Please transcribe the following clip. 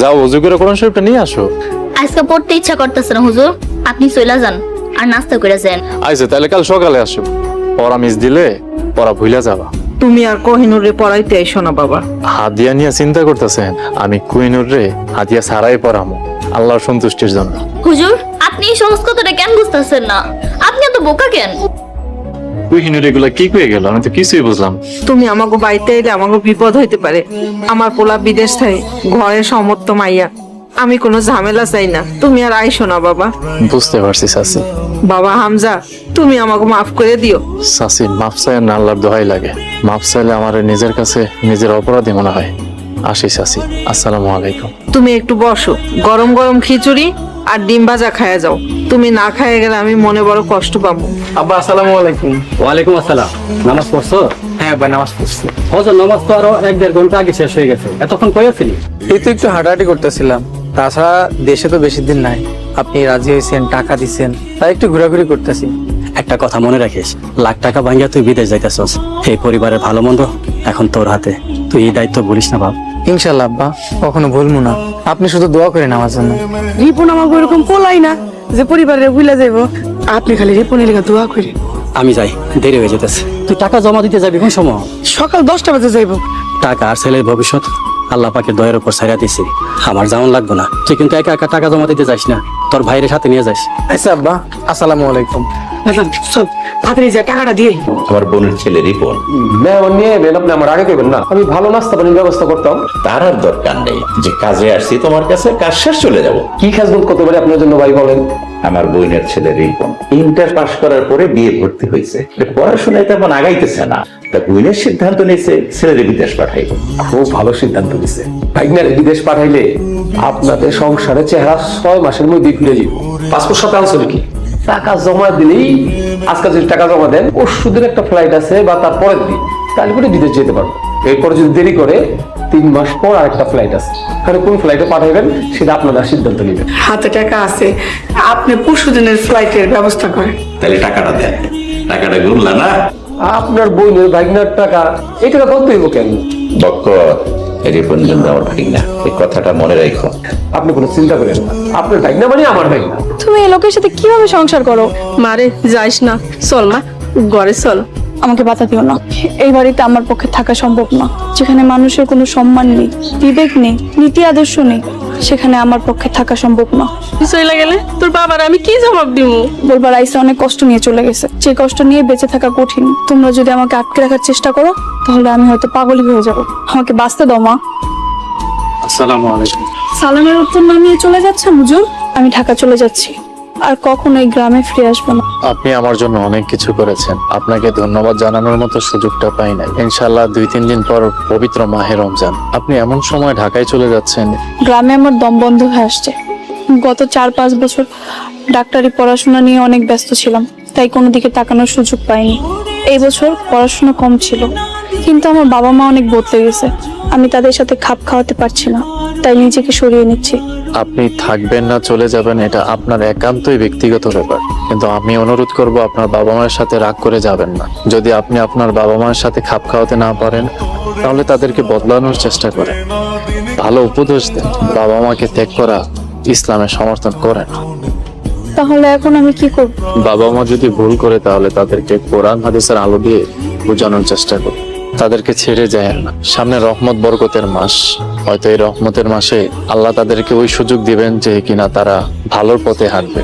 যাও ওযু করে কোরআন শরীফটা নিয়ে আসো। আজকে পড়তে ইচ্ছা করতেছে না হুজুর, আপনি চলে যান আর নাস্তা করে যান। আইছে তাহলে কাল সকালে আসো, পড়া মিস দিলে পড়া ভুলে যাবা। তুমি আর কোহিনুরে পড়াইতে আইসো না বাবা। হাদিয়া নিয়ে চিন্তা করতেছেন, আমি কুইনুর রে হাদিয়া ছাড়াই পড়ামো আল্লাহর সন্তুষ্টির জন্য। হুজুর আপনি এই সমস্ত কথাটা কেন বুঝতেছেন না? আপনি এত বোকা কেন? কুইনুর এগুলা কি কয়ে গেল, আমি তো কিছুই বুঝলাম। তুমি আমাকে বাড়িতে এলে আমাকে বিপদ হইতে পারে। আমার পোলা বিদেশ থাকে, ঘরে সমর্থ মাইয়া, আমি কোনো ঝামেলা চাই না। তুমি আর আইসো না বাবা। বুঝতে পারছি চাচি। বাবা হামজা, তুমি আমাকে মাফ করে দিও। চাচি মাফ চাই না, আল্লাহর দোহাই লাগে। মাফ চাইলে আমার নিজের কাছে নিজের অপরাধী মনে হয়। আসি চাচি, আসসালামু আলাইকুম। তুমি একটু বসো, গরম গরম খিচুড়ি আর ডিম ভাজা খায়া যাও। তুমি না খাইয়ে গেলে আমি মনে বড় কষ্ট পাবো। আব্বা আসসালামু আলাইকুম। ওয়ালাইকুম আসসালাম। নামাজ পড়ছো? হ্যাঁ আব্বা নামাজ পড়ছি। ফজর নামাজ তো আরো 1-1.5 ঘন্টা আগে শেষ হয়ে গেছে, এতক্ষণ কই আছিলি? এই তো একটু হাঁটাহাঁটি করতেছিলাম, তাছাড়া দেশে তো বেশি দিন নাই। আপনি রাজি হয়েছেন, টাকা দিচ্ছেন, তাই একটু ঘোরাঘুরি করতেছি। একটা কথা মনে রাখিস, লাখ টাকা ভাঙ্গিয়া তুই বিদেশ যাইতেছস। এই পরিবারের ভালো মন্দ এখন তোর হাতে, তুই এই দায়িত্ব ভুলিস না বাপ। ইনশাল্লাহ আব্বা, কখনো ভুলবো না। আপনি শুধু দোয়া করেন আমার জন্য। রিপন আমাকে ওরকম পোলাই না যে পরিবারের ভুলে যাইব। আপনি খালি রিপনের লেগে দোয়া করি। আমি যাই, দেরি হয়ে যেতেছে। তুই টাকা জমা দিতে যাবি কোন সময়? সকাল 10টা বাজে যাইব। টাকা আর ছেলের ভবিষ্যৎ আল্লাহ পাকের দয়ার উপর ছাইরা দিছি, আমার যেমন লাগবে না। তুই কিন্তু একা একা টাকা জমা দিতে যাস না, তোর ভাইয়ের সাথে নিয়ে যাস। আচ্ছা আব্বা, আসসালামু আলাইকুম। সব তাড়াতাড়ি যা টাকাটা দিয়ে। আমার বোনের ছেলে রিপন। মেহমান নিয়ে এবেন, আপনি আমার আগে দেবেন না? আমি ভালো নাস্তা পানির ব্যবস্থা করতাম। তার আর দরকার নেই, যে কাজে আসছি তোমার কাছে, কাজ শেষ চলে যাব। কি খেজমত করতে পারি আপনার জন্য ভাই বলেন? আমার বোনের ছেলে রিপন ইন্টার পাস করার পরে বিয়ে ভর্তি হয়েছে, পড়াশোনায় তেমন আগাইতেছে না। তা বোনের সিদ্ধান্ত নিয়েছে ছেলের বিদেশ পাঠাইব। খুব ভালো সিদ্ধান্ত নিছে। ভাইগনার বিদেশ পাঠাইলে আপনাদের সংসারে চেহারা 6 মাসের মধ্যে ফিরে যাব। পাসপোর্ট সাথে আনছো নাকি? টাকা জমা দিলেই, আজকাল যদি টাকা জমা দেন, পরশুদিন একটা ফ্লাইট আছে বা তার পরের দিন, তাহলে করে বিদেশ যেতে পারবো। এরপরে যদি দেরি করে 3 মাস পর আরেকটা ফ্লাইট আছে, তাহলে কোন ফ্লাইটে পাঠাইবেন সেটা আপনারা সিদ্ধান্ত নেবেন। হাতে টাকা আছে, আপনি পরশুদিনের ফ্লাইটের ব্যবস্থা করেন। তাহলে টাকাটা দেন। টাকাটা গুনলা না? আপনার বোনের ভাইগনার টাকা, এই টাকা কত হইব কেন? বক্কর, রিপন কিন্তু আমার ভাই না, এই কথাটা মনে রাখো। আপনি কোনো চিন্তা করেন না, আপনার ভাইগনা মানে আমার ভাইগনা। তুমি এই লোকের সাথে কিভাবে সংসার করো? মারে যাইস না, চল মা ঘরে চল। আমাকে বাধা দিও না, এই বাড়িতে আমার পক্ষে থাকা সম্ভব না। যেখানে মানুষের কোনো সম্মান নেই, বিবেক নেই, নীতি আদর্শ নেই, সেখানে আমার পক্ষে থাকা সম্ভব না। চলে গেলে তোর বাবার আমি কি জবাব দিব? বলবার আইসা অনেক কষ্ট নিয়ে চলে গেছে, যে কষ্ট নিয়ে বেঁচে থাকা কঠিন। তোমরা যদি আমাকে আটকে রাখার চেষ্টা করো, তাহলে আমি হয়তো পাগলই হয়ে যাব। আমাকে বাঁচতে দাও মা। আসসালামু আলাইকুম। সালামের উত্তর না নিয়ে চলে যাচ্ছে হুজুর? আমি ঢাকা চলে যাচ্ছি, আর কখনো এই গ্রামে ফিরে আসবো না। আপনি আমার জন্য অনেক কিছু করেছেন, আপনাকে ধন্যবাদ জানানোর মতো সুযোগটা পাই নাই। ইনশাআল্লাহ 2-3 দিন পর পবিত্র মাহে রমজান, আপনি এমন সময় ঢাকায় চলে যাচ্ছেন। গ্রামে আমার দম বন্ধ হয়ে আসছে। গত 4-5 বছর ডাক্তারি পড়াশোনা নিয়ে অনেক ব্যস্ত ছিলাম, তাই কোনো দিকে তাকানোর সুযোগ পাইনি। এই বছর পড়াশোনা কম ছিল, কিন্তু আমার বাবা মা অনেক বদলে গেছে। আমি তাদের সাথে খাপ খাওয়াতে পারছি না, তাই নিজেকে সরিয়ে নিচ্ছি। আপনি থাকবেন না চলে যাবেন, এটা আপনার একান্তই ব্যক্তিগত ব্যাপার, কিন্তু আমি অনুরোধ করব আপনার বাবা মায়ের সাথে রাগ করে যাবেন না। যদি আপনি আপনার বাবা মায়ের সাথে খাপ খাওয়াতে না পারেন, তাহলে তাদেরকে বদলানোর চেষ্টা করেন, ভালো উপদেশ দেন। বাবা মাকে ত্যাগ করা ইসলামের সমর্থন করেন। তাহলে এখন আমি কি করব? বাবা মা যদি ভুল করে, তাহলে তাদেরকে কোরআন হাদিসের আলো দিয়ে বোঝানোর চেষ্টা করুন। তাদেরকে ছেড়ে যায় না। সামনে রহমত বরকতের মাস, হয়তো এই রহমতের মাসে আল্লাহ তাদেরকে ওই সুযোগ দিবেন যে কিনা তারা ভালোর পথে হাঁটবে।